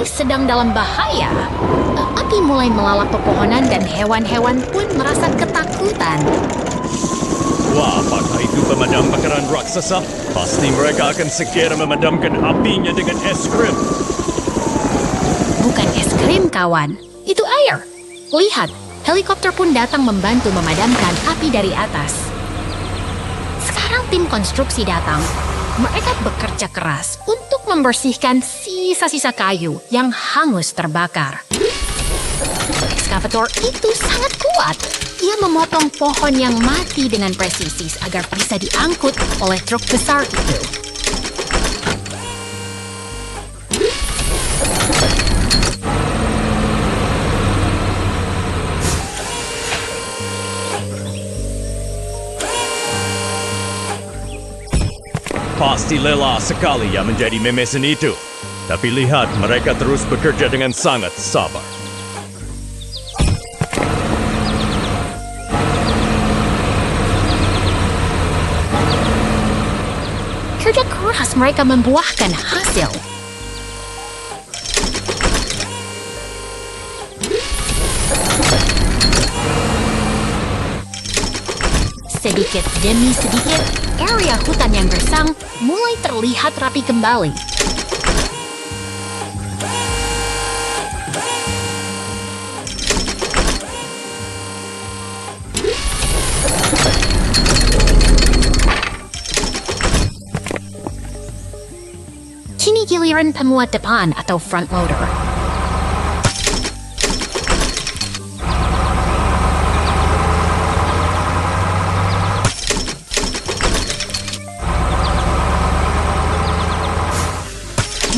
sedang dalam bahaya. Api mulai melalap pepohonan dan hewan-hewan pun merasa ketakutan. Wah, apakah itu pemadam kebakaran raksasa? Pasti mereka akan segera memadamkan apinya dengan es krim. Bukan es krim, kawan. Itu air. Lihat, helikopter pun datang membantu memadamkan api dari atas. Sekarang tim konstruksi datang. Mereka bekerja keras untuk membersihkan sisa-sisa kayu yang hangus terbakar. Ekskavator itu sangat kuat. Ia memotong pohon yang mati dengan presisi agar bisa diangkut oleh truk besar itu. Pasti lelah sekali yang menjadi memesan itu. Tapi lihat, mereka terus bekerja dengan sangat sabar. Kerja keras mereka membuahkan hasil. Sedikit demi sedikit, area hutan yang gersang mulai terlihat rapi kembali. Kini giliran pemuat depan atau front loader.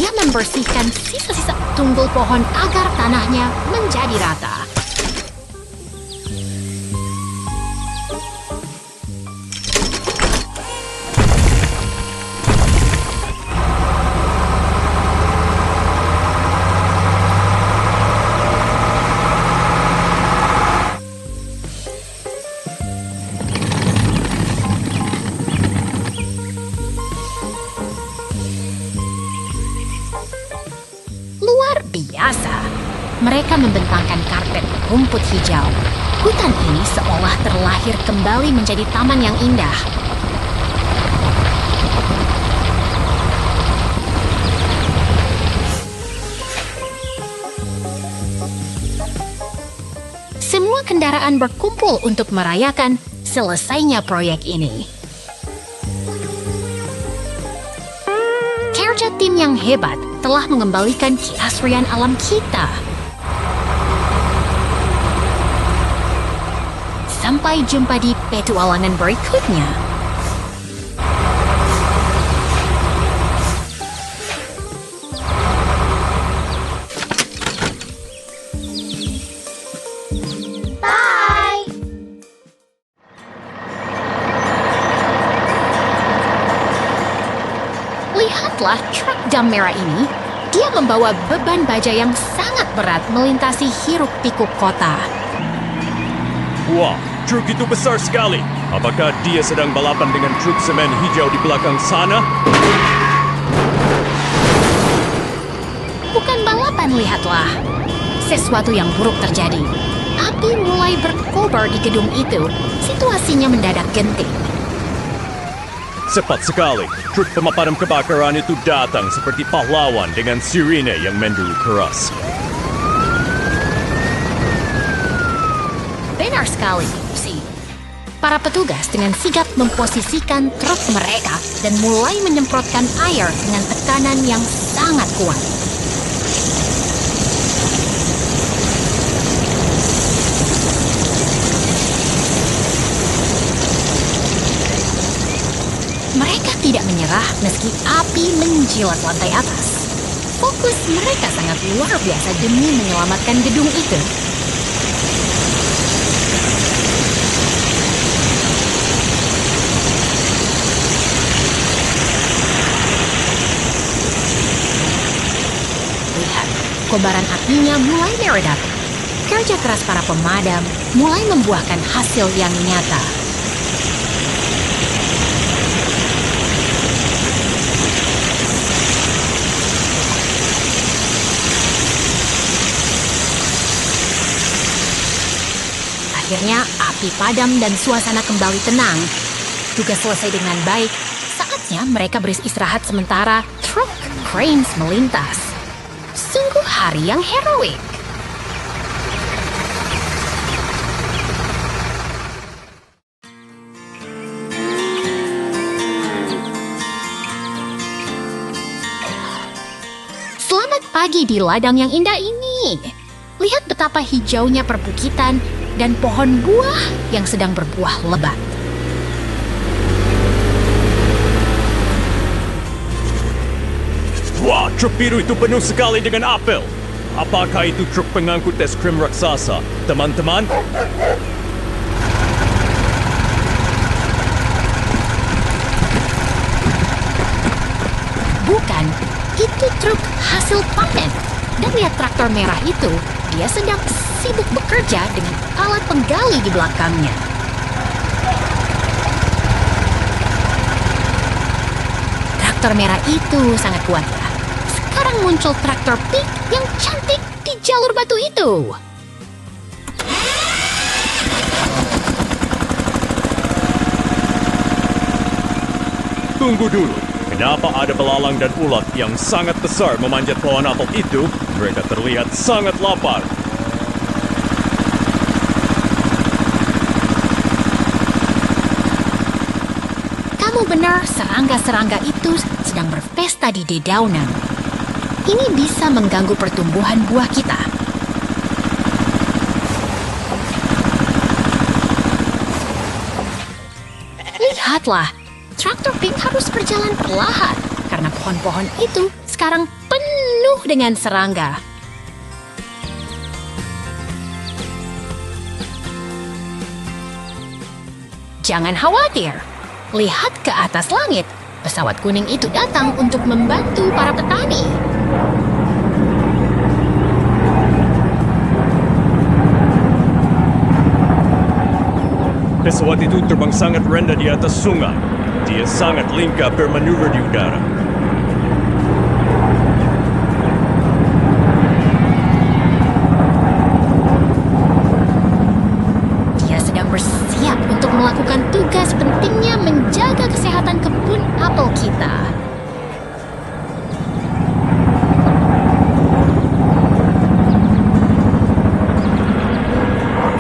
Dia membersihkan sisa-sisa tunggul pohon agar tanahnya menjadi rata. Luar biasa. Mereka membentangkan karpet rumput hijau. Hutan ini seolah terlahir kembali menjadi taman yang indah. Semua kendaraan berkumpul untuk merayakan selesainya proyek ini. Kerja tim yang hebat telah mengembalikan keasrian alam kita. Sampai jumpa di petualangan berikutnya. Bye! Lihatlah truk dam merah ini. Dia membawa beban baja yang sangat berat melintasi hiruk-pikuk kota. Wah, truk itu besar sekali. Apakah dia sedang balapan dengan truk semen hijau di belakang sana? Bukan balapan, lihatlah. Sesuatu yang buruk terjadi. Api mulai berkobar di gedung itu. Situasinya mendadak genting. Cepat sekali, truk pemadam kebakaran itu datang seperti pahlawan dengan sirine yang menderu keras. Benar sekali, Lucy. Para petugas dengan sigap memposisikan truk mereka dan mulai menyemprotkan air dengan tekanan yang sangat kuat. Mereka tidak menyerah meski api menjilat lantai atas. Fokus mereka sangat luar biasa demi menyelamatkan gedung itu. Lihat, kobaran apinya mulai meredak. Kerja keras para pemadam mulai membuahkan hasil yang nyata. api padam dan suasana kembali tenang. Tugas selesai dengan baik, saatnya mereka beristirahat sementara truk cranes melintas. Sungguh hari yang heroik. Selamat pagi di ladang yang indah ini. Lihat betapa hijaunya perbukitan dan pohon buah yang sedang berbuah lebat. Wah, truk biru itu penuh sekali dengan apel. Apakah itu truk pengangkut es krim raksasa, teman-teman? Bukan, itu truk hasil panen. Dan lihat traktor merah itu, dia sedang sibuk bekerja dengan alat penggali di belakangnya. Traktor merah itu sangat kuat ya. Sekarang muncul traktor pink yang cantik di jalur batu itu. Tunggu dulu. Kenapa ada belalang dan ulat yang sangat besar memanjat pohon apel itu? Mereka terlihat sangat lapar. Kamu benar, serangga-serangga itu sedang berpesta di dedaunan. Ini bisa mengganggu pertumbuhan buah kita. Lihatlah, traktor pink harus berjalan perlahan karena pohon-pohon itu sekarang penuh dengan serangga. Jangan khawatir, lihat ke atas langit. Pesawat kuning itu datang untuk membantu para petani. Pesawat itu terbang sangat rendah di atas sungai. Dia sangat lincah bermanuver di udara. Dia sedang bersiap untuk melakukan tugas pentingnya menjaga kesehatan kebun apel kita.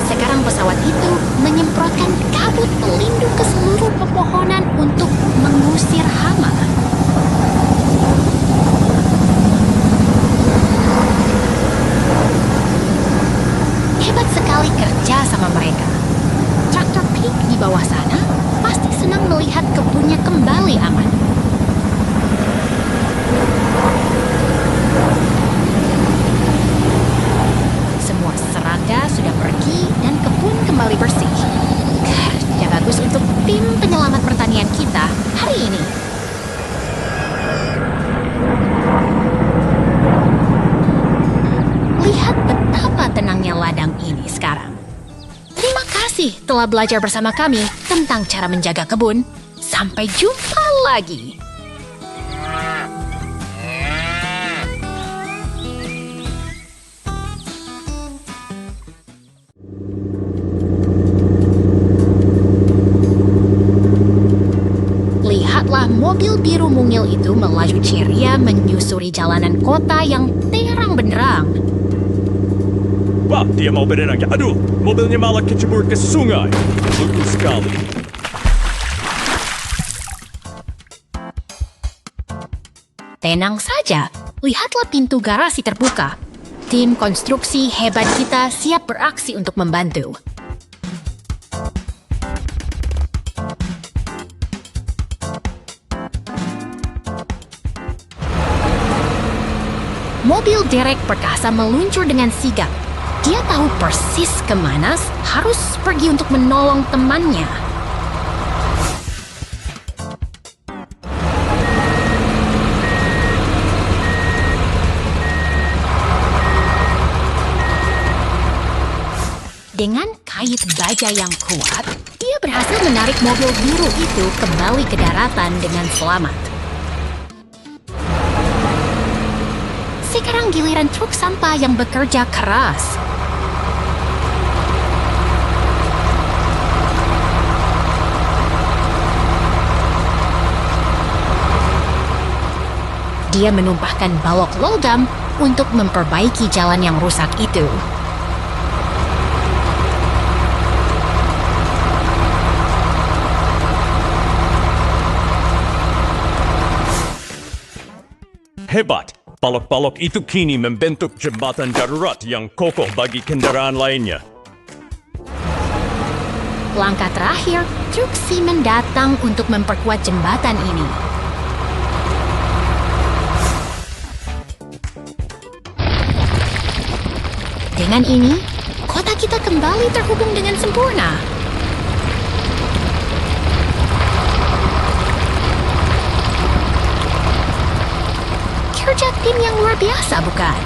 Sekarang pesawat itu menyemprotkan kabut pelindung ke seluruh pepohonan untuk mengusir hama. Hebat sekali kerja sama mereka. Traktor pink di bawah sana pasti senang melihat kebunnya kembali aman. Semua serangga sudah pergi dan kebun kembali bersih. Kerja bagus untuk tim penyelamat pertanian kita hari ini. Lihat betapa tenangnya ladang ini sekarang. Terima kasih telah belajar bersama kami tentang cara menjaga kebun. Sampai jumpa lagi. Lihatlah mobil biru mungil itu melaju ceria menyusuri jalanan kota yang terang benderang. Wah, dia mau berenang. Aduh, mobilnya malah kecebur ke sungai. Lucu sekali. Tenang saja, lihatlah pintu garasi terbuka. Tim konstruksi hebat kita siap beraksi untuk membantu. Mobil derek perkasa meluncur dengan sigap. Dia tahu persis kemana harus pergi untuk menolong temannya. Dengan kait baja yang kuat, dia berhasil menarik mobil biru itu kembali ke daratan dengan selamat. Sekarang giliran truk sampah yang bekerja keras. dia menumpahkan balok logam untuk memperbaiki jalan yang rusak itu. Hebat! Balok-balok itu kini membentuk jembatan darurat yang kokoh bagi kendaraan lainnya. Langkah terakhir, truk semen datang untuk memperkuat jembatan ini. Dengan ini, kota kita kembali terhubung dengan sempurna. Kerja tim yang luar biasa, bukan?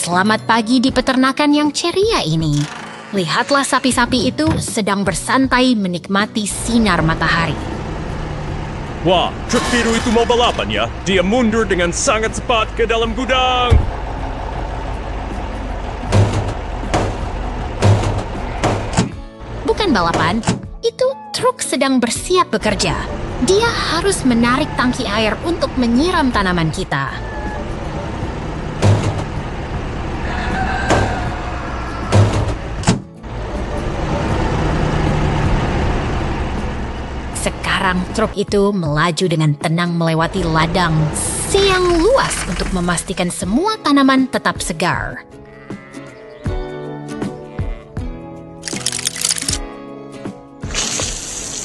Selamat pagi di peternakan yang ceria ini. Lihatlah sapi-sapi itu sedang bersantai menikmati sinar matahari. Wah, truk biru itu mau balapan ya. Dia mundur dengan sangat cepat ke dalam gudang. Bukan balapan, itu truk sedang bersiap bekerja. Dia harus menarik tangki air untuk menyiram tanaman kita. Sekarang truk itu melaju dengan tenang melewati ladang yang luas untuk memastikan semua tanaman tetap segar.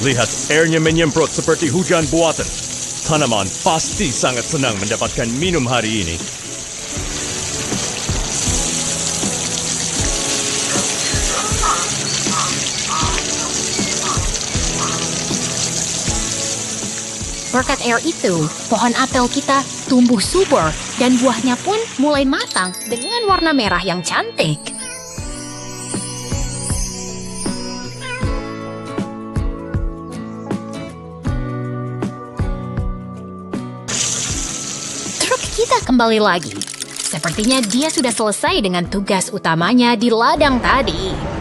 Lihat, airnya menyemprot seperti hujan buatan. Tanaman pasti sangat senang mendapatkan minum hari ini. Berkat air itu, pohon apel kita tumbuh subur dan buahnya pun mulai matang dengan warna merah yang cantik. Truk kita kembali lagi. Sepertinya dia sudah selesai dengan tugas utamanya di ladang tadi.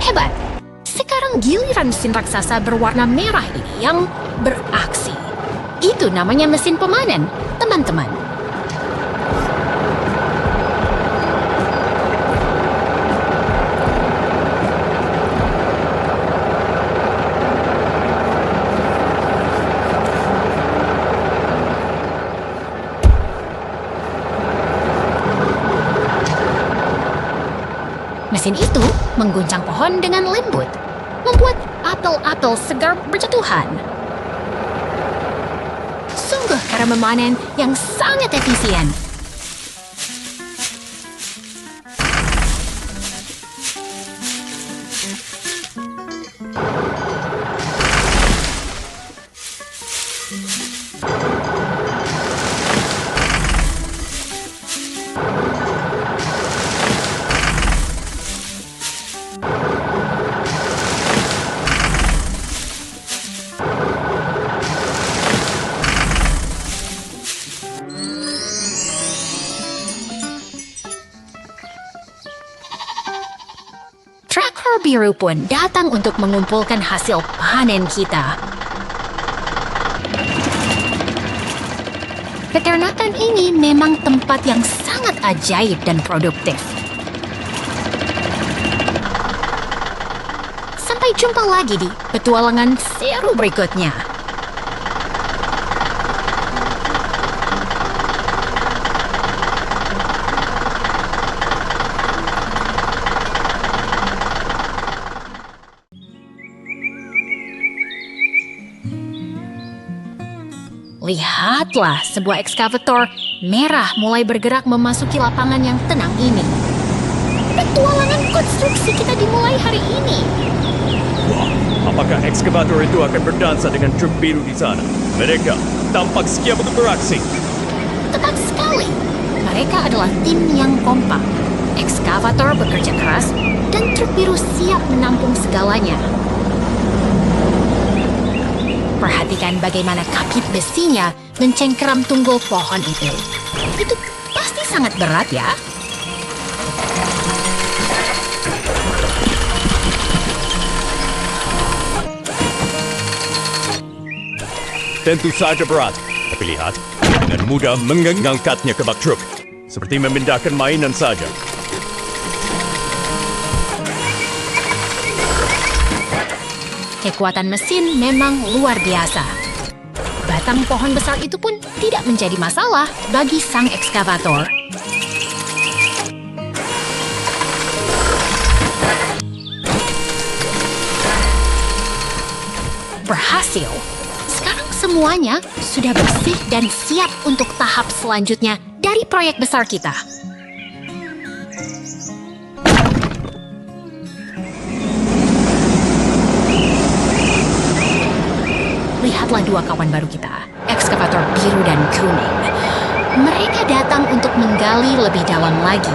Hebat! Sekarang giliran mesin raksasa berwarna merah ini yang beraksi. Itu namanya mesin pemanen, teman-teman. Mesin itu mengguncang pohon dengan lembut, membuat apel-apel segar berjatuhan. Sungguh cara memanen yang sangat efisien. Traktor biru pun datang untuk mengumpulkan hasil panen kita. Peternakan ini memang tempat yang sangat ajaib dan produktif. Sampai jumpa lagi di petualangan seru berikutnya. Lihatlah, sebuah ekskavator merah mulai bergerak memasuki lapangan yang tenang ini. Petualangan konstruksi kita dimulai hari ini. Wah, apakah ekskavator itu akan berdansa dengan truk biru di sana? Mereka tampak siap untuk beraksi. Tepat sekali. Mereka adalah tim yang kompak. Ekskavator bekerja keras dan truk biru siap menampung segalanya. Perhatikan bagaimana kapit besinya mencengkeram tunggul pohon itu. Itu pasti sangat berat ya. Tentu saja berat, tapi lihat, dengan mudah mengangkatnya ke bak truk. Seperti memindahkan mainan saja. Kekuatan mesin memang luar biasa. Batang pohon besar itu pun tidak menjadi masalah bagi sang ekskavator. Berhasil. Sekarang semuanya sudah bersih dan siap untuk tahap selanjutnya dari proyek besar kita. Lihatlah dua kawan baru kita, ekskavator biru dan kuning. Mereka datang untuk menggali lebih dalam lagi.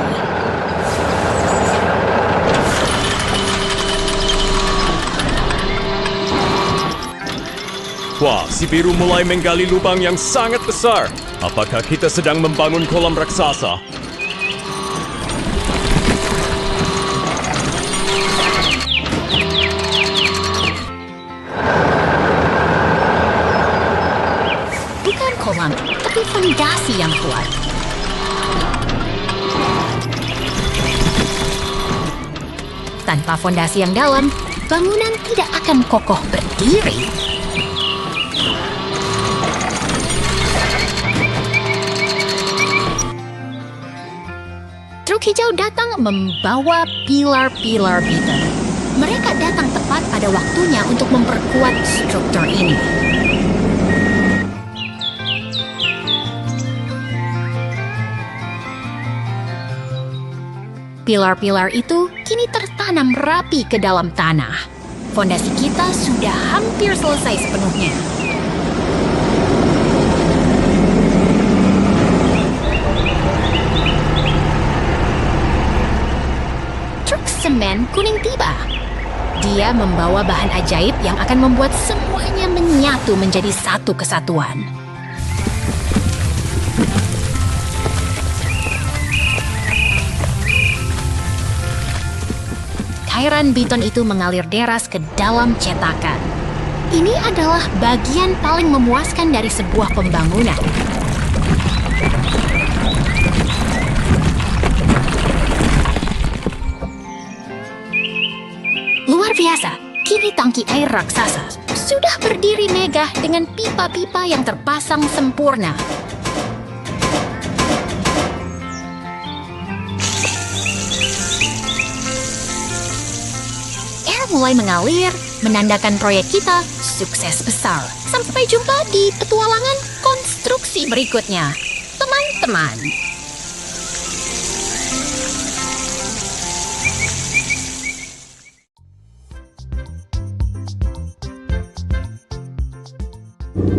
Wah, si biru mulai menggali lubang yang sangat besar. Apakah kita sedang membangun kolam raksasa? Bukan kolam, tapi fondasi yang kuat. Tanpa fondasi yang dalam, bangunan tidak akan kokoh berdiri. Truk hijau datang membawa pilar-pilar beton. Mereka datang tepat pada waktunya untuk memperkuat struktur ini. Pilar-pilar itu kini tertanam rapi ke dalam tanah. Fondasi kita sudah hampir selesai sepenuhnya. Truk semen kuning tiba. Dia membawa bahan ajaib yang akan membuat semuanya menyatu menjadi satu kesatuan. Cairan beton itu mengalir deras ke dalam cetakan. Ini adalah bagian paling memuaskan dari sebuah pembangunan. Luar biasa, kini tangki air raksasa sudah berdiri megah dengan pipa-pipa yang terpasang sempurna. Mulai mengalir, menandakan proyek kita sukses besar. Sampai jumpa di petualangan konstruksi berikutnya, teman-teman.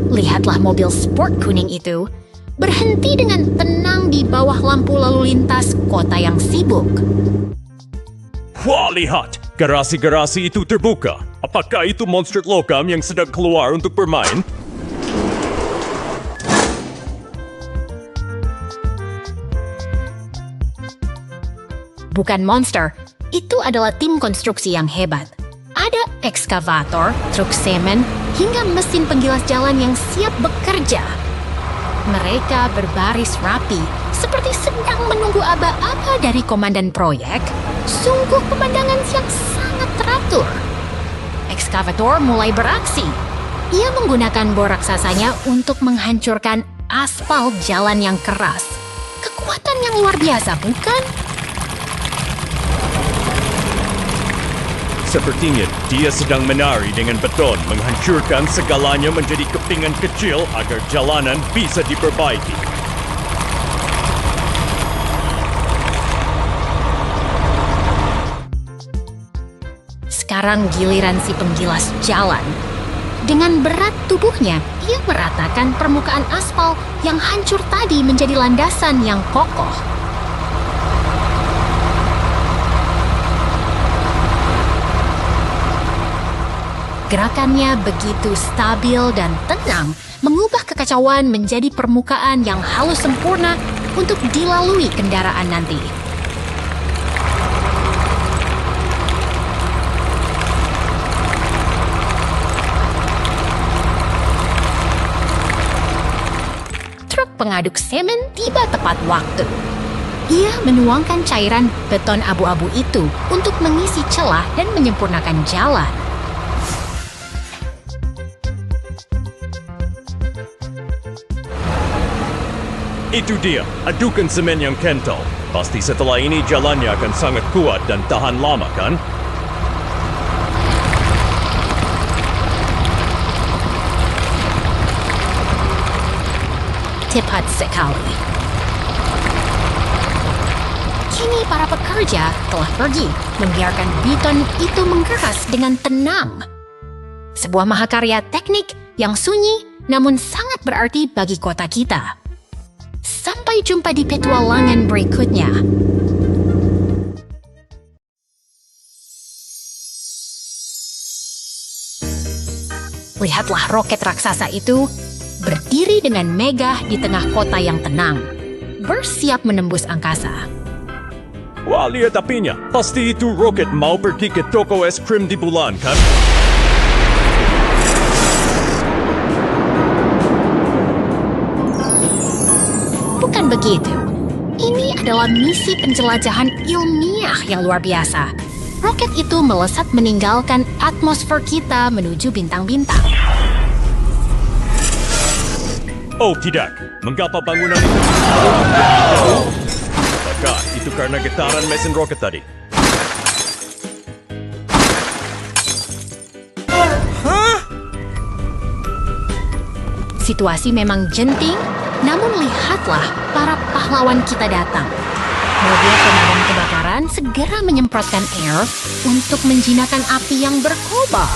Lihatlah mobil sport kuning itu berhenti dengan tenang di bawah lampu lalu lintas kota yang sibuk. Wah, lihat! Garasi-garasi itu terbuka. Apakah itu monster logam yang sedang keluar untuk bermain? Bukan monster, itu adalah tim konstruksi yang hebat. Ada ekskavator, truk semen, hingga mesin penggilas jalan yang siap bekerja. Mereka berbaris rapi, seperti sedang menunggu aba-aba dari komandan proyek. Sungguh pemandangan yang sangat teratur. Ekskavator mulai beraksi. Ia menggunakan bor raksasanya untuk menghancurkan aspal jalan yang keras. Kekuatan yang luar biasa, bukan? Sepertinya dia sedang menari dengan beton, menghancurkan segalanya menjadi kepingan kecil agar jalanan bisa diperbaiki. Sekarang giliran si penggilas jalan. Dengan berat tubuhnya, ia meratakan permukaan aspal yang hancur tadi menjadi landasan yang kokoh. Gerakannya begitu stabil dan tenang, mengubah kekacauan menjadi permukaan yang halus sempurna untuk dilalui kendaraan nanti. Truk pengaduk semen tiba tepat waktu. Ia menuangkan cairan beton abu-abu itu untuk mengisi celah dan menyempurnakan jalan. Itu dia, adukan semen yang kental. Pasti setelah ini jalannya akan sangat kuat dan tahan lama, kan? Tepat sekali. Kini para pekerja telah pergi, membiarkan beton itu mengeras dengan tenang. Sebuah mahakarya teknik yang sunyi namun sangat berarti bagi kota kita. Sampai jumpa di petualangan berikutnya. Lihatlah roket raksasa itu berdiri dengan megah di tengah kota yang tenang, bersiap menembus angkasa. Wah, lihat apinya. Pasti itu roket mau pergi ke toko es krim di bulan, kan? Bukan begitu. Ini adalah misi penjelajahan ilmiah yang luar biasa. Roket itu melesat meninggalkan atmosfer kita menuju bintang-bintang. Oh tidak, mengapa bangunan itu? Apakah itu karena getaran mesin roket tadi? Situasi memang genting, namun lihatlah para pahlawan kita datang. Mobil pemadam kebakaran segera menyemprotkan air untuk menjinakkan api yang berkobar.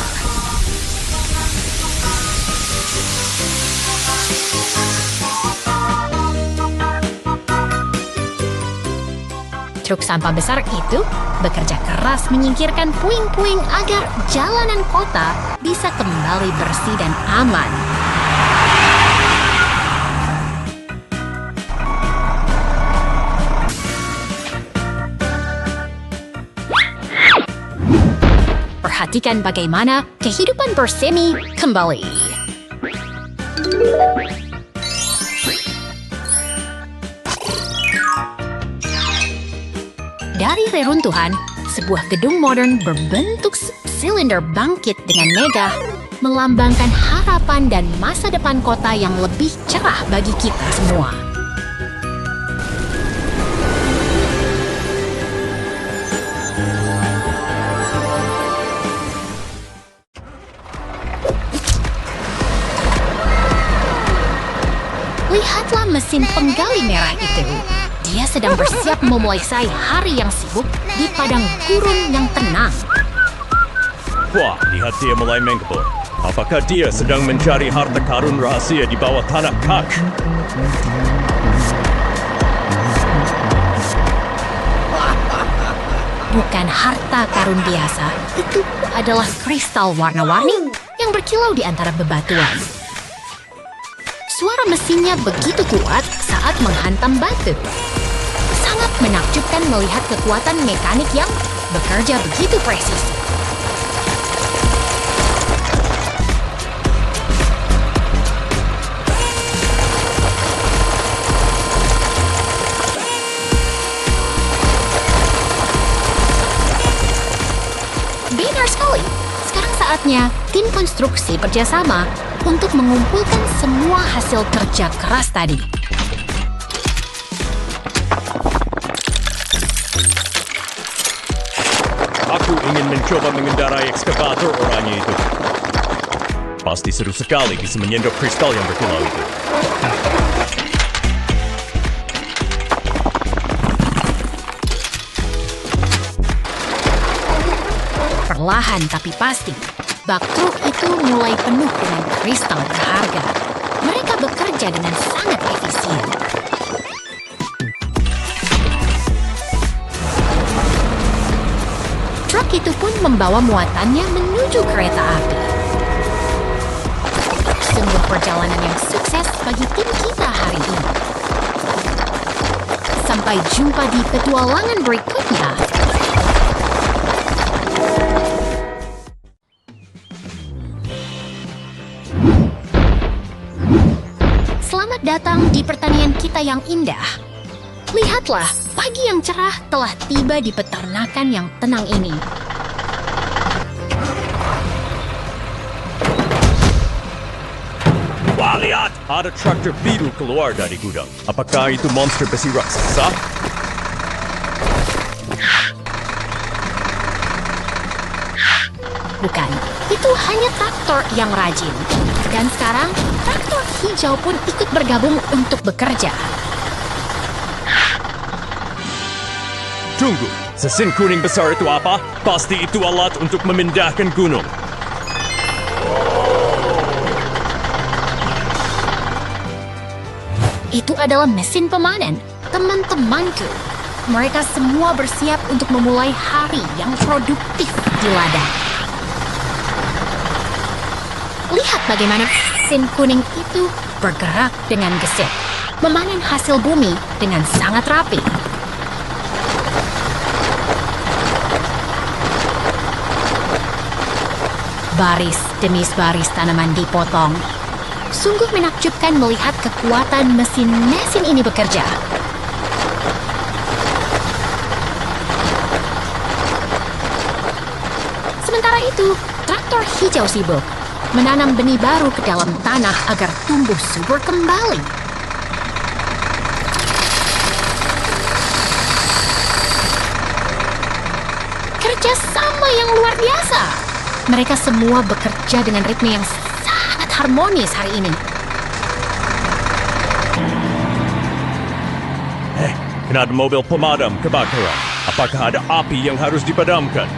Truk sampah besar itu bekerja keras menyingkirkan puing-puing agar jalanan kota bisa kembali bersih dan aman. Perhatikan bagaimana kehidupan bersemi kembali. Dari reruntuhan, sebuah gedung modern berbentuk silinder bangkit dengan megah, melambangkan harapan dan masa depan kota yang lebih cerah bagi kita semua. Lihatlah mesin penggali merah itu. Dia sedang bersiap memulai hari yang sibuk di padang gurun yang tenang. Wah, lihat dia mulai mengkebut. Apakah dia sedang mencari harta karun rahasia di bawah tanah kak? Bukan harta karun biasa, itu adalah kristal warna-warni yang berkilau di antara bebatuan. Suara mesinnya begitu kuat saat menghantam batu. Sangat menakjubkan melihat kekuatan mekanik yang bekerja begitu presisi. Benar sekali. Sekarang saatnya tim konstruksi kerjasama untuk mengumpulkan semua hasil kerja keras tadi. Aku ingin mencoba mengendarai ekskavator oranye itu. Pasti seru sekali bisa menyendok kristal yang berkilau itu. Perlahan tapi pasti, bak truk itu mulai penuh dengan kristal berharga. Mereka bekerja dengan sangat efisien. Truk itu pun membawa muatannya menuju kereta api. Sungguh perjalanan yang sukses bagi tim kita hari ini. Sampai jumpa di petualangan berikutnya. Selamat datang di pertanian kita yang indah. Lihatlah, pagi yang cerah telah tiba di peternakan yang tenang ini. Wah, lihat! Ada traktor biru keluar dari gudang. Apakah itu monster besi raksasa? Bukan, itu hanya traktor yang rajin. Dan sekarang, traktor hijau pun ikut bergabung untuk bekerja. Tunggu, sesin kuning besar itu apa? Pasti itu alat untuk memindahkan gunung. Itu adalah mesin pemanen, teman-temanku. Mereka semua bersiap untuk memulai hari yang produktif di ladang. Lihat bagaimana mesin kuning itu bergerak dengan gesit, memanen hasil bumi dengan sangat rapi. Baris demi baris tanaman dipotong. Sungguh menakjubkan melihat kekuatan mesin-mesin ini bekerja. Sementara itu, traktor hijau sibuk menanam benih baru ke dalam tanah agar tumbuh subur kembali. Kerjasama yang luar biasa. Mereka semua bekerja dengan ritme yang sangat harmonis hari ini. Kena ada mobil pemadam kebakaran. Apakah ada api yang harus dipadamkan?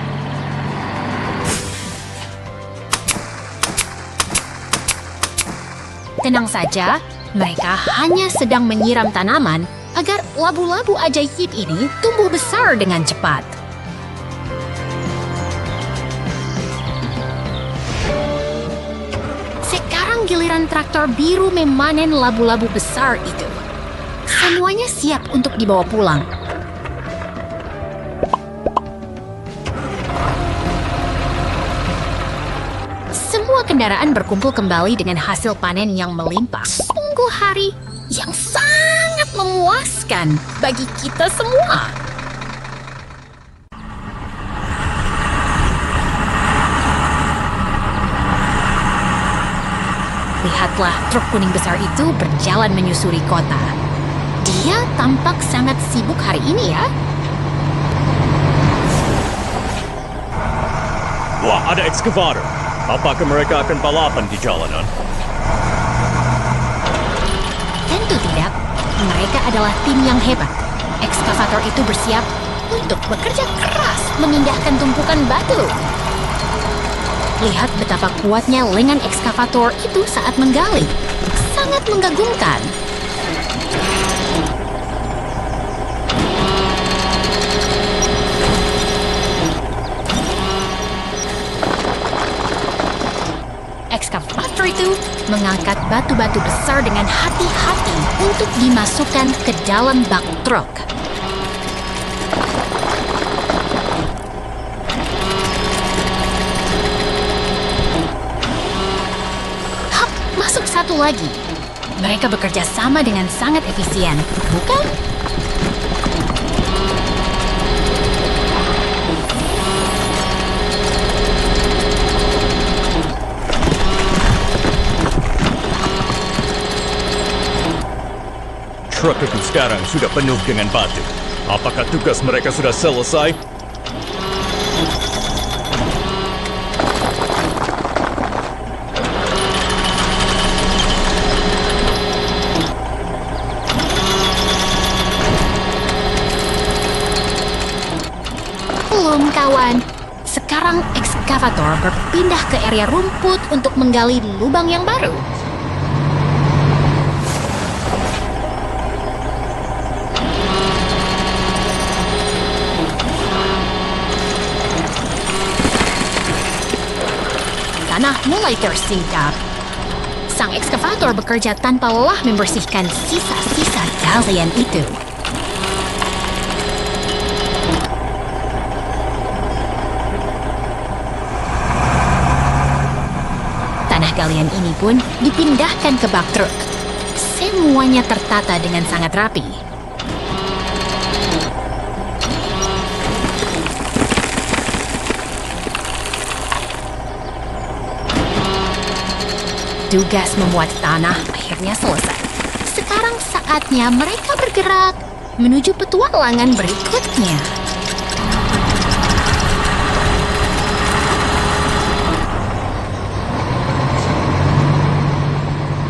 Tenang saja, mereka hanya sedang menyiram tanaman agar labu-labu ajaib ini tumbuh besar dengan cepat. Sekarang giliran traktor biru memanen labu-labu besar itu. Semuanya siap untuk dibawa pulang. Semua kendaraan berkumpul kembali dengan hasil panen yang melimpah. Sungguh hari yang sangat memuaskan bagi kita semua. Lihatlah, truk kuning besar itu berjalan menyusuri kota. Dia tampak sangat sibuk hari ini ya. Wah, ada ekskavator. Apakah mereka akan balapan di jalanan? Tentu tidak. Mereka adalah tim yang hebat. Ekskavator itu bersiap untuk bekerja keras memindahkan tumpukan batu. Lihat betapa kuatnya lengan ekskavator itu saat menggali. Sangat mengagumkan. Ekskavator itu mengangkat batu-batu besar dengan hati-hati untuk dimasukkan ke dalam bak truk. Hap, masuk satu lagi. Mereka bekerja sama dengan sangat efisien, bukan? Truk itu sekarang sudah penuh dengan batu. Apakah tugas mereka sudah selesai? Belum, kawan. Sekarang Sekarang ekskavator berpindah ke area rumput untuk menggali lubang yang baru. Tanah mulai tersidap. Sang ekskavator bekerja tanpa lelah membersihkan sisa-sisa galian itu. Tanah galian ini pun dipindahkan ke bak truk. Semuanya tertata dengan sangat rapi. Tugas memuat tanah akhirnya selesai. Sekarang saatnya mereka bergerak menuju petualangan berikutnya.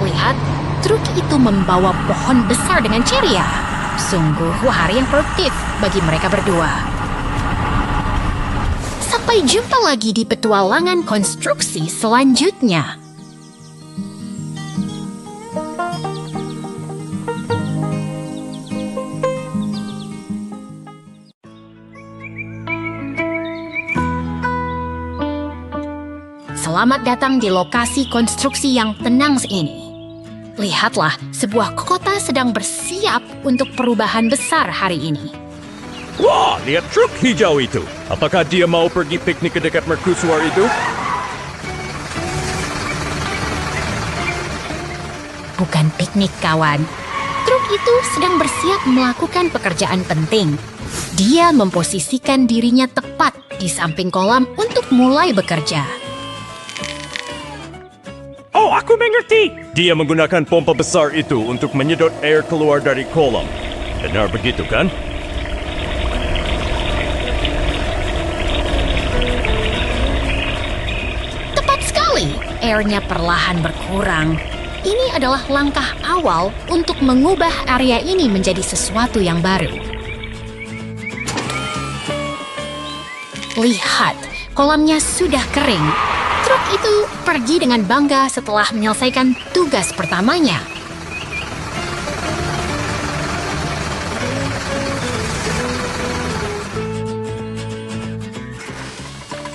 Lihat, truk itu membawa pohon besar dengan ceria. Sungguh hari yang produktif bagi mereka berdua. Sampai jumpa lagi di petualangan konstruksi selanjutnya. Selamat datang di lokasi konstruksi yang tenang ini. Lihatlah, sebuah kota sedang bersiap untuk perubahan besar hari ini. Wah, lihat truk hijau itu. Apakah dia mau pergi piknik ke dekat mercusuar itu? Bukan piknik, kawan. Truk itu sedang bersiap melakukan pekerjaan penting. Dia memposisikan dirinya tepat di samping kolam untuk mulai bekerja. Oh, aku mengerti. Dia menggunakan pompa besar itu untuk menyedot air keluar dari kolam. Benar begitu, kan? Tepat sekali. Airnya perlahan berkurang. Ini adalah langkah awal untuk mengubah area ini menjadi sesuatu yang baru. Lihat, kolamnya sudah kering. Truk itu pergi dengan bangga setelah menyelesaikan tugas pertamanya.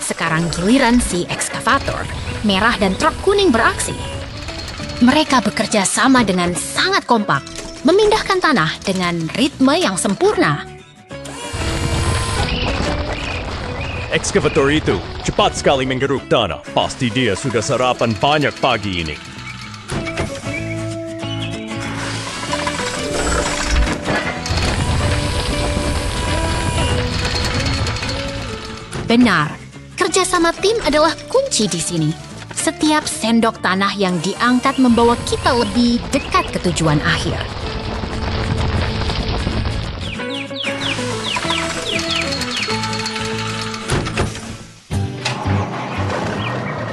Sekarang giliran si ekskavator, merah dan truk kuning beraksi. Mereka bekerja sama dengan sangat kompak, memindahkan tanah dengan ritme yang sempurna. Ekskavator itu cepat sekali menggeruk tanah. Pasti dia sudah sarapan banyak pagi ini. Benar, kerjasama tim adalah kunci di sini. Setiap sendok tanah yang diangkat membawa kita lebih dekat ke tujuan akhir.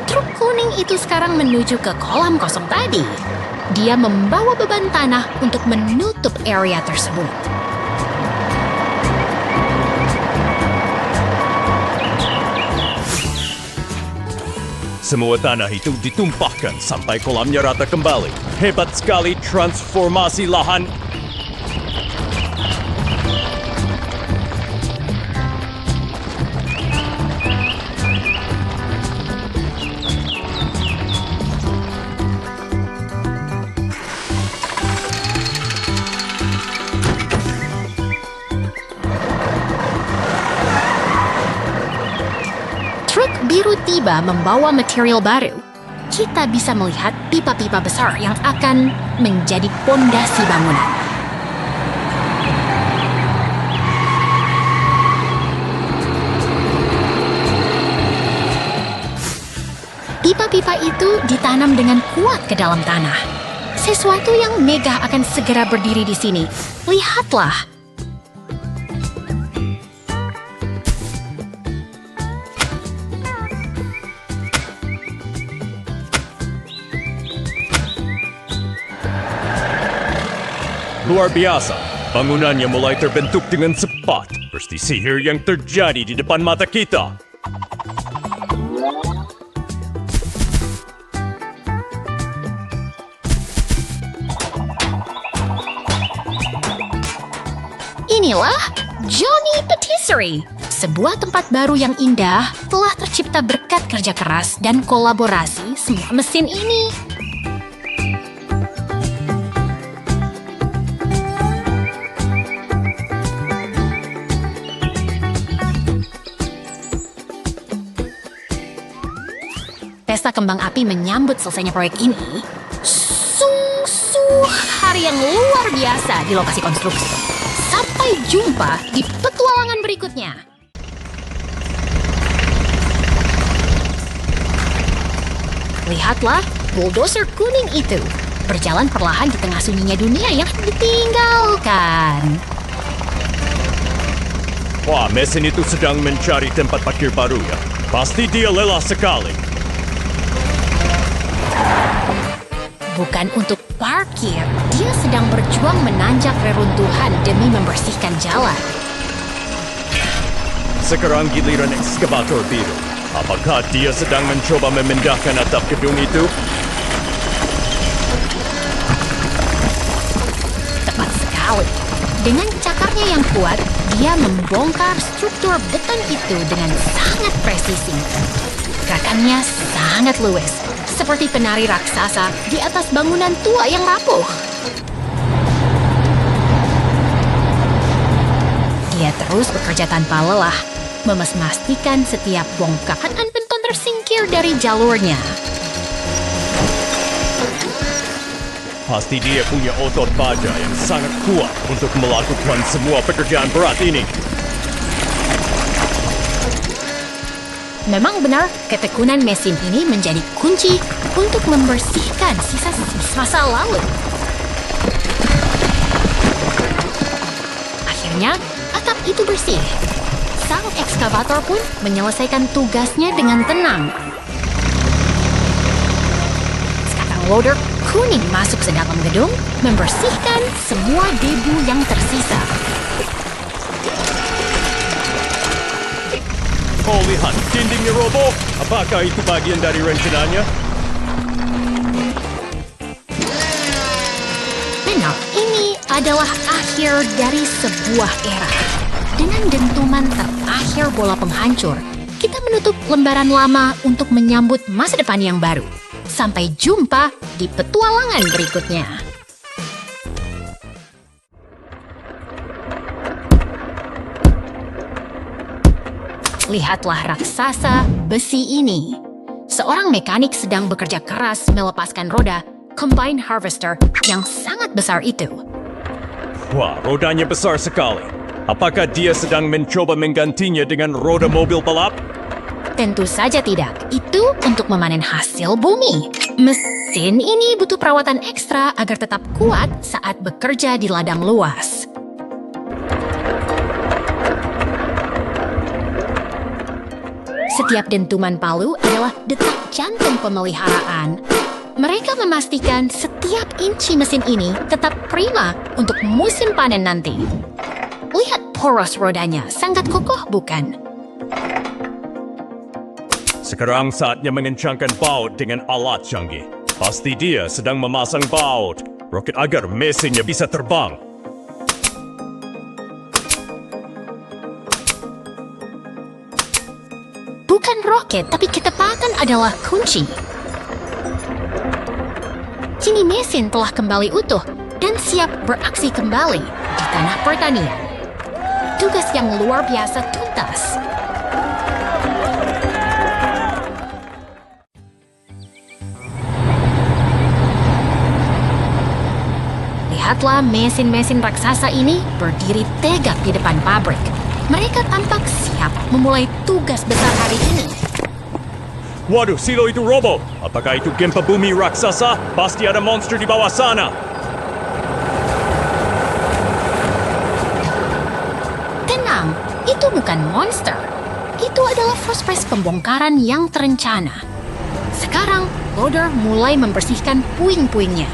Truk kuning itu sekarang menuju ke kolam kosong tadi. Dia membawa beban tanah untuk menutup area tersebut. Semua tanah itu ditumpahkan sampai kolamnya rata kembali. Hebat sekali transformasi lahan. Truk biru tiba membawa material baru. Kita bisa melihat pipa-pipa besar yang akan menjadi pondasi bangunan. Pipa-pipa itu ditanam dengan kuat ke dalam tanah. Sesuatu yang megah akan segera berdiri di sini. Lihatlah. Luar biasa, bangunannya mulai terbentuk dengan cepat. Pasti sihir yang terjadi di depan mata kita. inilah Johnny Patisserie. Sebuah tempat baru yang indah telah tercipta berkat kerja keras dan kolaborasi semua mesin ini. Pesta kembang api menyambut selesainya proyek ini. Sungguh hari yang luar biasa di lokasi konstruksi. Sampai jumpa di petualangan berikutnya. Lihatlah bulldozer kuning itu berjalan perlahan di tengah sunyinya dunia yang ditinggalkan. Wah, mesin itu sedang mencari tempat parkir baru ya. Pasti dia lelah sekali. Bukan untuk parkir, dia sedang berjuang menanjak reruntuhan demi membersihkan jalan. Sekarang giliran ekskavator biru. Apakah dia sedang mencoba memindahkan atap gedung itu? Tepat sekali. Dengan cakarnya yang kuat, dia membongkar struktur beton itu dengan sangat presisi. Gerakannya sangat luwes, seperti penari raksasa di atas bangunan tua yang rapuh. Dia terus bekerja tanpa lelah, memastikan setiap bongkahan beton tersingkir dari jalurnya. Pasti dia punya otot baja yang sangat kuat untuk melakukan semua pekerjaan berat ini. Memang benar, ketekunan mesin ini menjadi kunci untuk membersihkan sisa-sisa masa lalu. Akhirnya, atap itu bersih. Sang ekskavator pun menyelesaikan tugasnya dengan tenang. Sekarang loader kuning masuk ke dalam gedung, membersihkan semua debu yang tersisa. Oh, lihat, dindingnya roboh. Apakah itu bagian dari rencananya? Benar, ini adalah akhir dari sebuah era. Dengan dentuman terakhir bola penghancur, kita menutup lembaran lama untuk menyambut masa depan yang baru. Sampai jumpa di petualangan berikutnya. Lihatlah raksasa besi ini. Seorang mekanik sedang bekerja keras melepaskan roda combine harvester yang sangat besar itu. Wah, rodanya besar sekali. Apakah dia sedang mencoba menggantinya dengan roda mobil balap? Tentu saja tidak. Itu untuk memanen hasil bumi. Mesin ini butuh perawatan ekstra agar tetap kuat saat bekerja di ladang luas. Setiap dentuman palu adalah detak jantung pemeliharaan. Mereka memastikan setiap inci mesin ini tetap prima untuk musim panen nanti. Lihat poros rodanya, sangat kokoh bukan? Sekarang saatnya mengencangkan baut dengan alat canggih. Pasti dia sedang memasang baut roket agar mesinnya bisa terbang. Bukan roket, tapi ketepatan adalah kunci. Kini mesin telah kembali utuh dan siap beraksi kembali di tanah pertanian. Tugas yang luar biasa tuntas. Lihatlah mesin-mesin raksasa ini berdiri tegak di depan pabrik. Mereka tampak siap memulai tugas besar hari ini. Waduh, silo itu roboh. Apakah itu gempa bumi raksasa? Pasti ada monster di bawah sana. Tenang, itu bukan monster. Itu adalah proses pembongkaran yang terencana. Sekarang, loader mulai membersihkan puing-puingnya.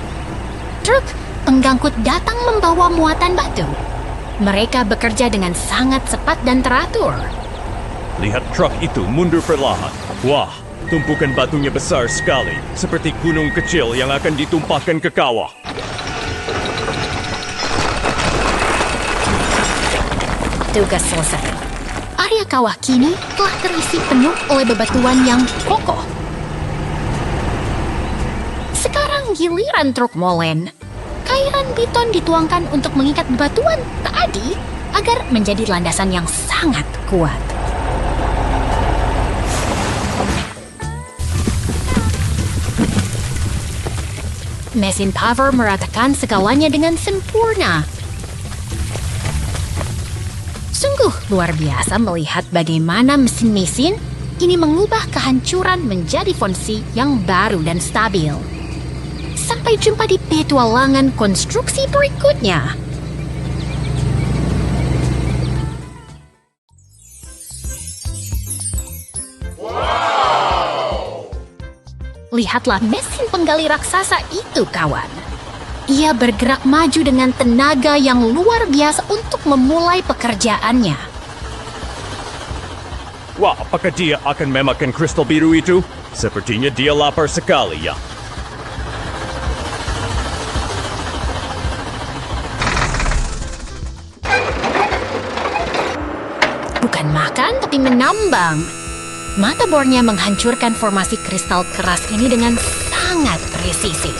Truk penggangkut datang membawa muatan batu. Mereka bekerja dengan sangat cepat dan teratur. Lihat truk itu mundur perlahan. Wah, tumpukan batunya besar sekali. Seperti gunung kecil yang akan ditumpahkan ke kawah. tugas selesai. Area kawah kini telah terisi penuh oleh bebatuan yang kokoh. Sekarang giliran truk molen. Cairan beton dituangkan untuk mengikat bebatuan tadi agar menjadi landasan yang sangat kuat. Mesin Paver meratakan segalanya dengan sempurna. Sungguh luar biasa melihat bagaimana mesin-mesin ini mengubah kehancuran menjadi fondasi yang baru dan stabil. Sampai jumpa di petualangan konstruksi berikutnya. Lihatlah mesin penggali raksasa itu, kawan. Ia bergerak maju dengan tenaga yang luar biasa untuk memulai pekerjaannya. Wah, apakah dia akan memakan kristal biru itu? Sepertinya dia lapar sekali ya. Bukan makan, tapi menambang. Mata bornya menghancurkan formasi kristal keras ini dengan sangat presisi.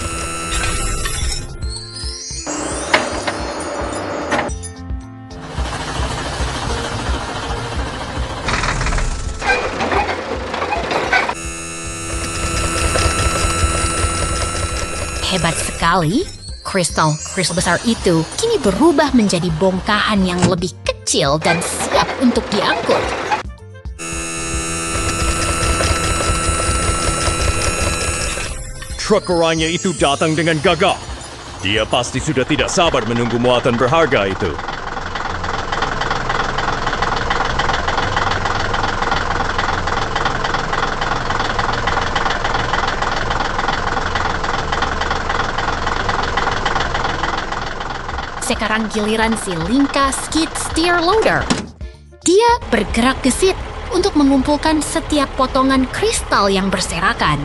Hebat sekali, kristal besar itu kini berubah menjadi bongkahan yang lebih kecil dan siap untuk diangkut. Truk orangnya itu datang dengan gagah. Dia pasti sudah tidak sabar menunggu muatan berharga itu. Sekarang giliran si Linka Skid Steer Loader. Dia bergerak gesit untuk mengumpulkan setiap potongan kristal yang berserakan.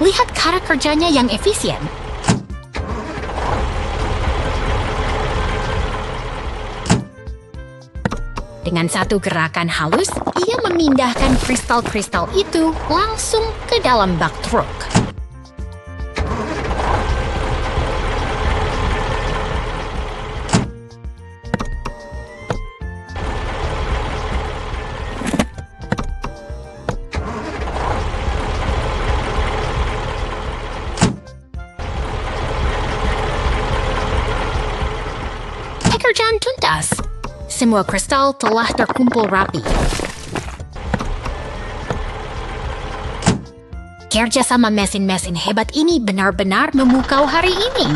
Lihat cara kerjanya yang efisien. Dengan satu gerakan halus, ia memindahkan kristal-kristal itu langsung ke dalam bak truk. Pekerjaan tuntas. Semua kristal telah terkumpul rapi. Kerjasama mesin-mesin hebat ini benar-benar memukau hari ini.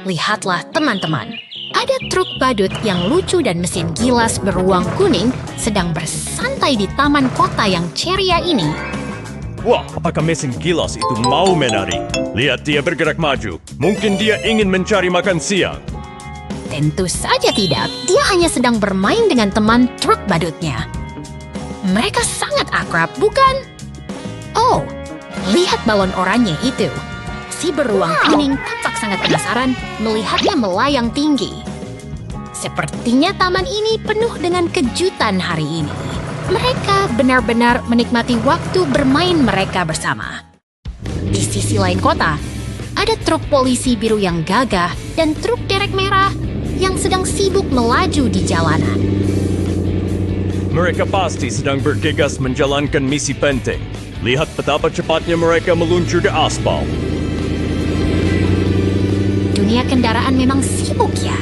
Lihatlah teman-teman. Ada truk badut yang lucu dan mesin gilas beruang kuning sedang bersantai di taman kota yang ceria ini. Wah, apakah mesin gilas itu mau menari? Lihat dia bergerak maju. Mungkin dia ingin mencari makan siang. Tentu saja tidak. Dia hanya sedang bermain dengan teman truk badutnya. Mereka sangat akrab, bukan? Oh, lihat balon oranye itu. Si beruang kuning tampak sangat penasaran melihatnya melayang tinggi. Sepertinya taman ini penuh dengan kejutan hari ini. Mereka benar-benar menikmati waktu bermain mereka bersama. Di sisi lain kota, ada truk polisi biru yang gagah dan truk derek merah yang sedang sibuk melaju di jalanan. Mereka pasti sedang bergegas menjalankan misi penting. Lihat betapa cepatnya mereka meluncur di aspal. Dunia kendaraan memang sibuk ya.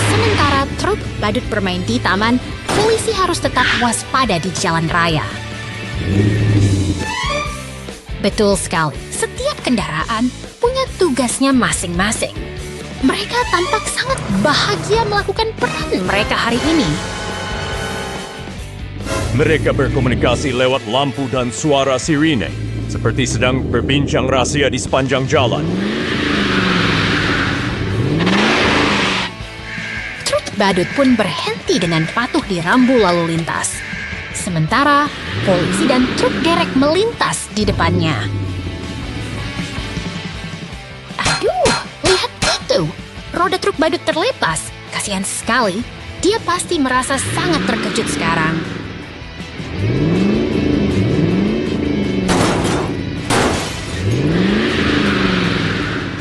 Sementara truk badut bermain di taman, polisi harus tetap waspada di jalan raya. Betul sekali, setiap kendaraan punya tugasnya masing-masing. Mereka tampak sangat bahagia melakukan peran mereka hari ini. Mereka berkomunikasi lewat lampu dan suara sirine, seperti sedang berbincang rahasia di sepanjang jalan. Truk badut pun berhenti dengan patuh di rambu lalu lintas. Sementara polisi dan truk derek melintas di depannya. Aduh, lihat itu! Roda truk badut terlepas. Kasihan sekali, dia pasti merasa sangat terkejut sekarang.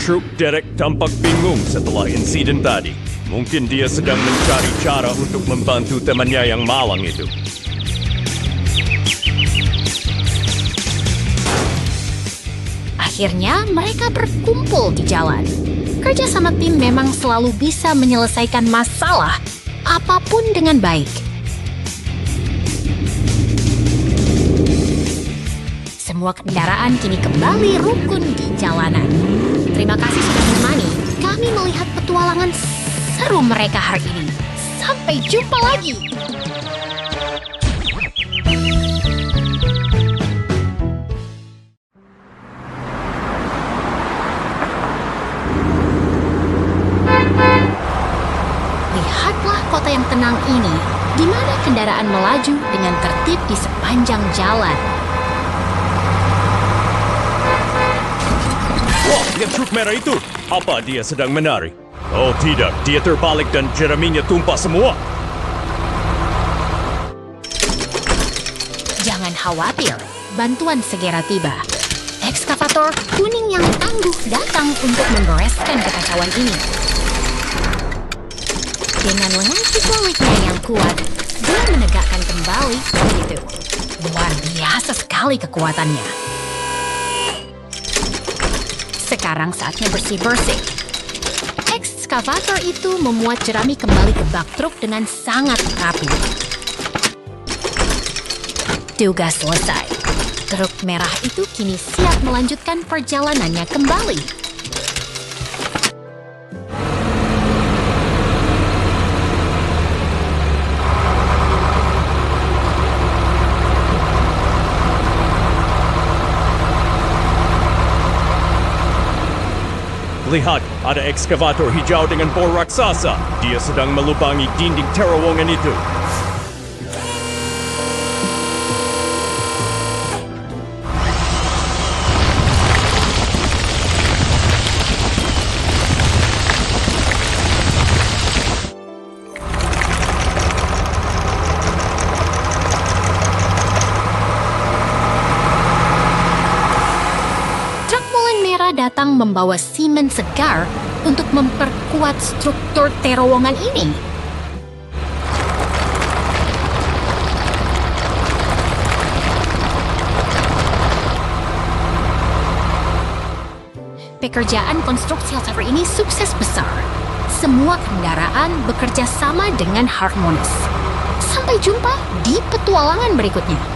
Truk derek tampak bingung setelah insiden tadi. Mungkin dia sedang mencari cara untuk membantu temannya yang malang itu. Akhirnya mereka berkumpul di jalan. Kerja sama tim memang selalu bisa menyelesaikan masalah apapun dengan baik. Semua kendaraan kini kembali rukun di jalanan. Terima kasih sudah menemani. Kami melihat petualangan seru mereka hari ini. Sampai jumpa lagi. Lihatlah kota yang tenang ini, di mana kendaraan melaju dengan tertib di sepanjang jalan. Wah, lihat truk merah itu! Apa dia sedang menari? Oh tidak, dia terbalik dan jeraminya tumpah semua. Jangan khawatir, bantuan segera tiba. Ekskavator kuning yang tangguh datang untuk membereskan kekacauan ini. Dengan lengan hidroliknya yang kuat, dia menegakkan kembali itu. Luar biasa sekali kekuatannya. Sekarang saatnya bersih-bersih. Ekskavator itu memuat jerami kembali ke bak truk dengan sangat rapi. Tugas selesai. Truk merah itu kini siap melanjutkan perjalanannya kembali. Lihat, ada ekskavator hijau dengan bor raksasa. Dia sedang melubangi dinding terowongan itu. Datang membawa semen segar untuk memperkuat struktur terowongan ini. Pekerjaan konstruksi satelit ini sukses besar. Semua kendaraan bekerja sama dengan harmonis. Sampai jumpa di petualangan berikutnya.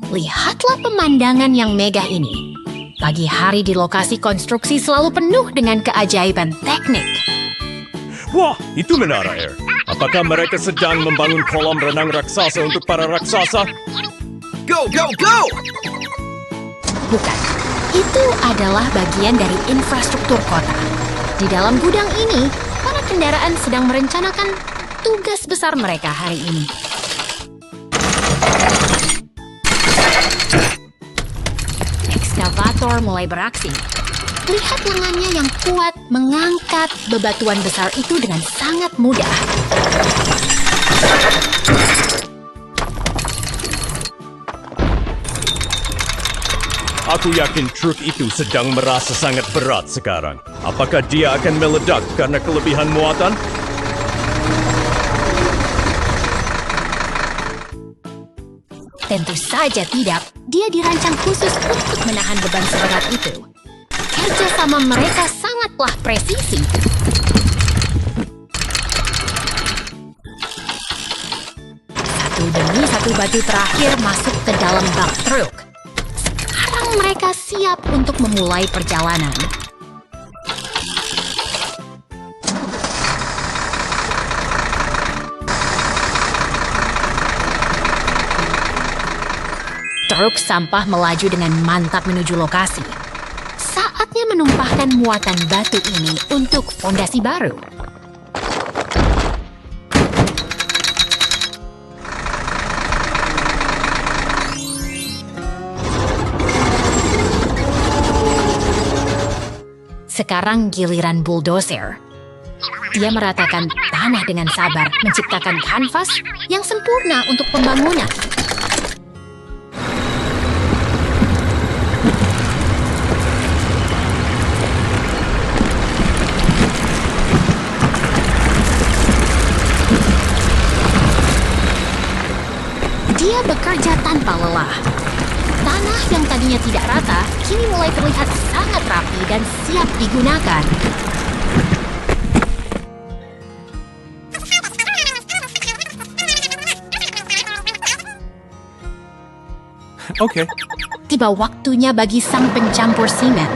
Lihatlah pemandangan yang megah ini. Pagi hari di lokasi konstruksi selalu penuh dengan keajaiban teknik. Wah, itu menara air. Apakah mereka sedang membangun kolam renang raksasa untuk para raksasa? Go, go, go! Bukan. Itu adalah bagian dari infrastruktur kota. Di dalam gudang ini, para kendaraan sedang merencanakan tugas besar mereka hari ini. Ekskavator mulai beraksi. Lihat lengannya yang kuat mengangkat bebatuan besar itu dengan sangat mudah. Aku yakin truk itu sedang merasa sangat berat sekarang. Apakah dia akan meledak karena kelebihan muatan? Tentu saja tidak. Dia dirancang khusus untuk menahan beban seberat itu. Kerjasama mereka sangatlah presisi. Satu demi satu batu terakhir masuk ke dalam bak truk. Sekarang Sekarang mereka siap untuk memulai perjalanan. Truk sampah melaju dengan mantap menuju lokasi. Saatnya menumpahkan muatan batu ini untuk fondasi baru. Sekarang giliran bulldozer. Dia meratakan tanah dengan sabar, menciptakan kanvas yang sempurna untuk pembangunan. Dia bekerja tanpa lelah. Tanah yang tadinya tidak rata kini mulai terlihat sangat rapi dan siap digunakan. Oke. Tiba waktunya bagi sang pencampur simen.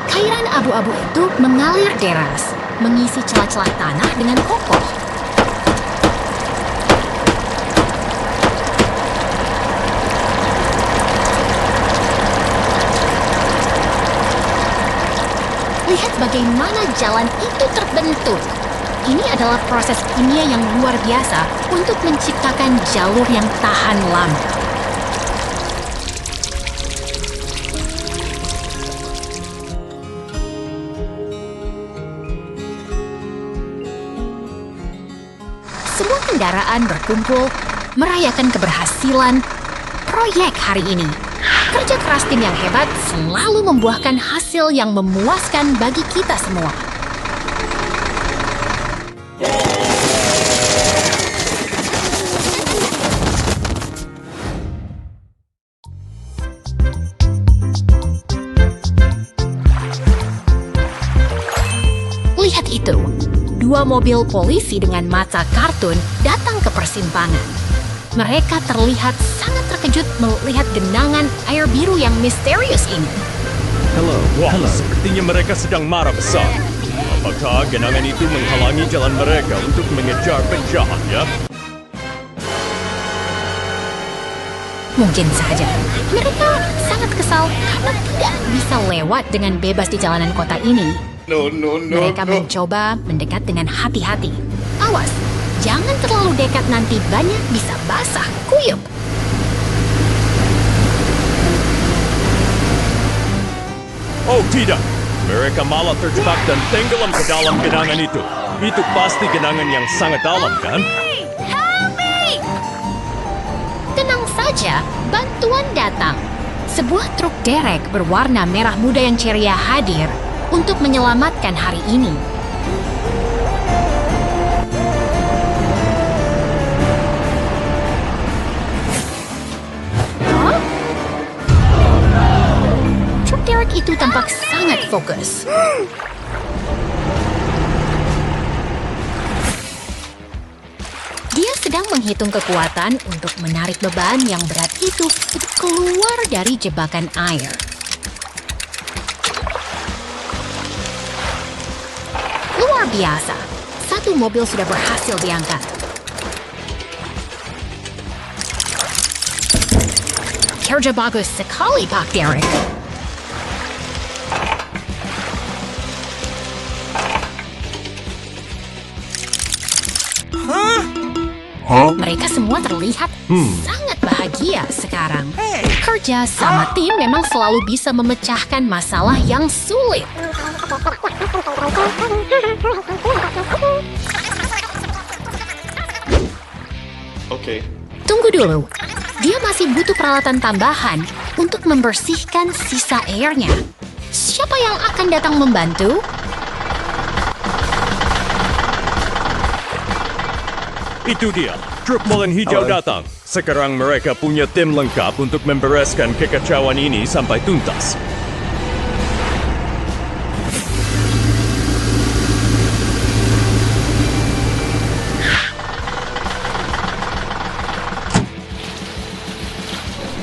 Cairan abu-abu itu mengalir deras, mengisi celah-celah tanah dengan kokoh. Lihat bagaimana jalan itu terbentuk. Ini adalah proses kimia yang luar biasa untuk menciptakan jalur yang tahan lama. Semua kendaraan berkumpul merayakan keberhasilan proyek hari ini. Kerja keras tim yang hebat selalu membuahkan hasil yang memuaskan bagi kita semua. Lihat itu, dua mobil polisi dengan mata kartun datang ke persimpangan. Mereka terlihat sangat terkejut melihat genangan air biru yang misterius ini. Wah, sepertinya mereka sedang marah besar. Apakah genangan itu menghalangi jalan mereka untuk mengejar penjahat, ya? Mungkin saja. Mereka sangat kesal karena tidak bisa lewat dengan bebas di jalanan kota ini. Mereka mencoba mendekat dengan hati-hati. Awas, jangan terlalu dekat nanti banyak bisa basah kuyup. Oh tidak, mereka malah terjebak dan tenggelam ke dalam genangan itu. Itu pasti genangan yang sangat dalam, kan? Help me! Tenang saja, bantuan datang. Sebuah truk derek berwarna merah muda yang ceria hadir untuk menyelamatkan hari ini. Huh? Truk derek itu tampak sangat fokus. Dia sedang menghitung kekuatan untuk menarik beban yang berat itu untuk keluar dari jebakan air. Luar biasa, satu mobil sudah berhasil diangkat. Kerja bagus sekali, Pak Derek. Mereka semua terlihat sangat bahagia sekarang. Kerja sama tim memang selalu bisa memecahkan masalah yang sulit. Okay. Tunggu dulu, dia masih butuh peralatan tambahan untuk membersihkan sisa airnya. Siapa yang akan datang membantu? Itu dia, truk molen hijau datang. Sekarang mereka punya tim lengkap untuk membereskan kekacauan ini sampai tuntas.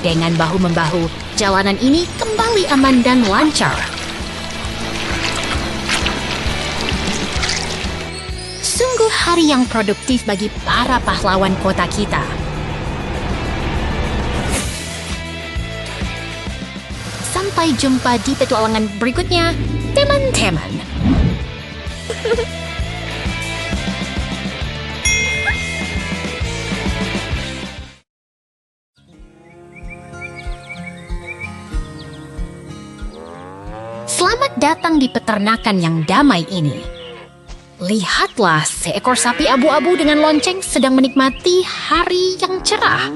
Dengan bahu-membahu, jalanan ini kembali aman dan lancar. Sungguh hari yang produktif bagi para pahlawan kota kita. Sampai jumpa di petualangan berikutnya, teman-teman. Selamat datang di peternakan yang damai ini. Lihatlah, seekor sapi abu-abu dengan lonceng sedang menikmati hari yang cerah.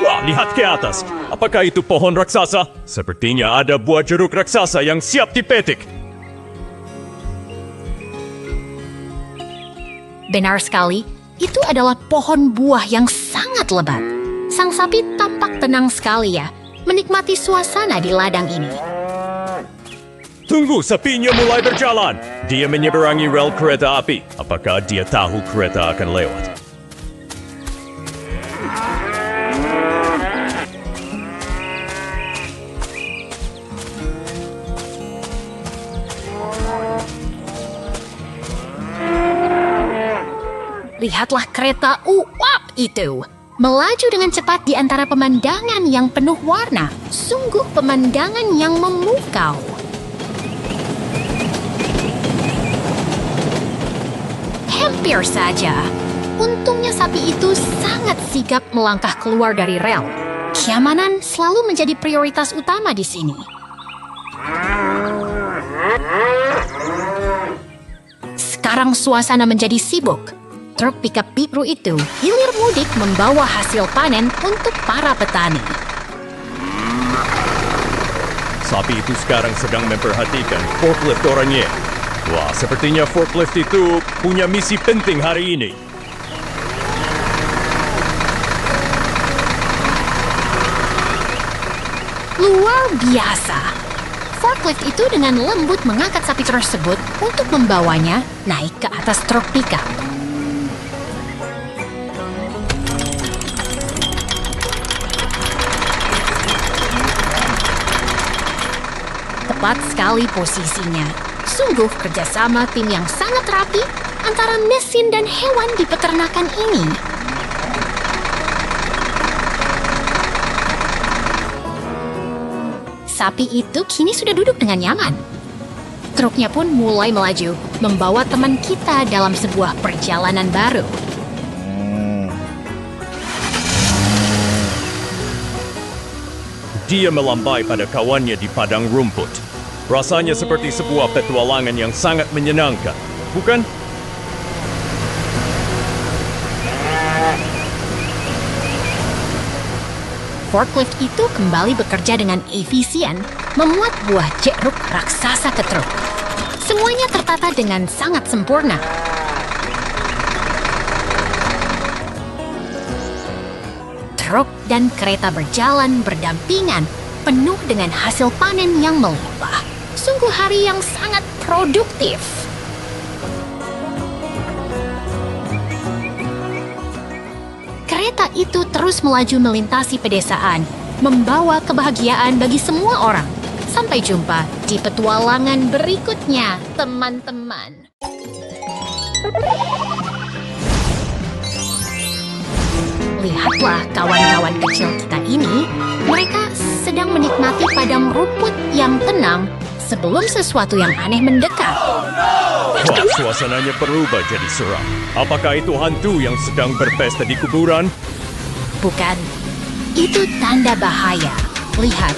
Wah, lihat ke atas. Apakah itu pohon raksasa? Sepertinya ada buah jeruk raksasa yang siap dipetik. Benar sekali, itu adalah pohon buah yang sangat lebat. Sang sapi tampak tenang sekali ya, menikmati suasana di ladang ini. Tunggu, sapinya mulai berjalan. Dia menyeberangi rel kereta api. Apakah dia tahu kereta akan lewat? Lihatlah kereta uap itu. Melaju dengan cepat di antara pemandangan yang penuh warna. Sungguh pemandangan yang memukau. Hampir saja. Untungnya sapi itu sangat sigap melangkah keluar dari rel. Keamanan selalu menjadi prioritas utama di sini. Sekarang suasana menjadi sibuk. Truk pickup biru itu hilir mudik membawa hasil panen untuk para petani. Sapi itu sekarang sedang memperhatikan forklift orangnya. Wah, sepertinya forklift itu punya misi penting hari ini. Luar biasa. Forklift itu dengan lembut mengangkat sapi tersebut untuk membawanya naik ke atas truk pickup. Tepat sekali posisinya. Sungguh kerjasama tim yang sangat rapi antara mesin dan hewan di peternakan ini. Sapi itu kini sudah duduk dengan nyaman. Truknya pun mulai melaju, membawa teman kita dalam sebuah perjalanan baru. Dia melambai pada kawannya di padang rumput. Rasanya seperti sebuah petualangan yang sangat menyenangkan, bukan? Forklift itu kembali bekerja dengan efisien, memuat buah jeruk raksasa ke truk. Semuanya tertata dengan sangat sempurna. Truk dan kereta berjalan berdampingan, penuh dengan hasil panen yang melimpah. Sungguh hari yang sangat produktif. Kereta itu terus melaju melintasi pedesaan, membawa kebahagiaan bagi semua orang. Sampai jumpa di petualangan berikutnya, teman-teman. Lihatlah kawan-kawan kecil kita ini, mereka sedang menikmati padang rumput yang tenang sebelum sesuatu yang aneh mendekat. Wah, suasananya berubah jadi seram. Apakah itu hantu yang sedang berpesta di kuburan? Bukan, itu tanda bahaya. Lihat,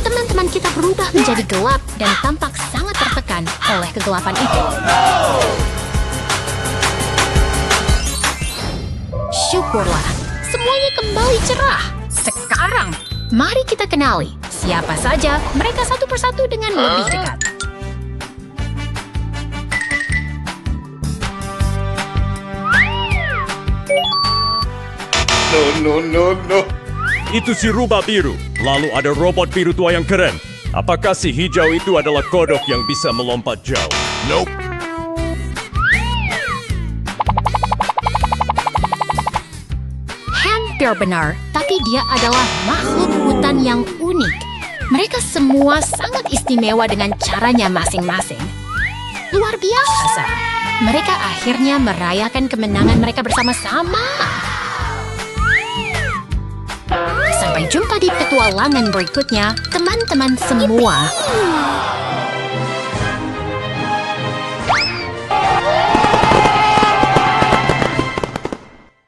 teman-teman kita berubah menjadi gelap dan tampak sangat tertekan oleh kegelapan itu. Syukurlah, semuanya kembali cerah. Sekarang, mari kita kenali siapa saja mereka satu persatu dengan lebih dekat. No. Itu si rubah biru. Lalu ada robot biru tua yang keren. Apakah si hijau itu adalah kodok yang bisa melompat jauh? Nope. Hampir benar, tapi dia adalah makhluk hutan yang unik. Mereka semua sangat istimewa dengan caranya masing-masing. Luar biasa. Mereka akhirnya merayakan kemenangan mereka bersama-sama. Sampai jumpa di petualangan berikutnya, teman-teman semua.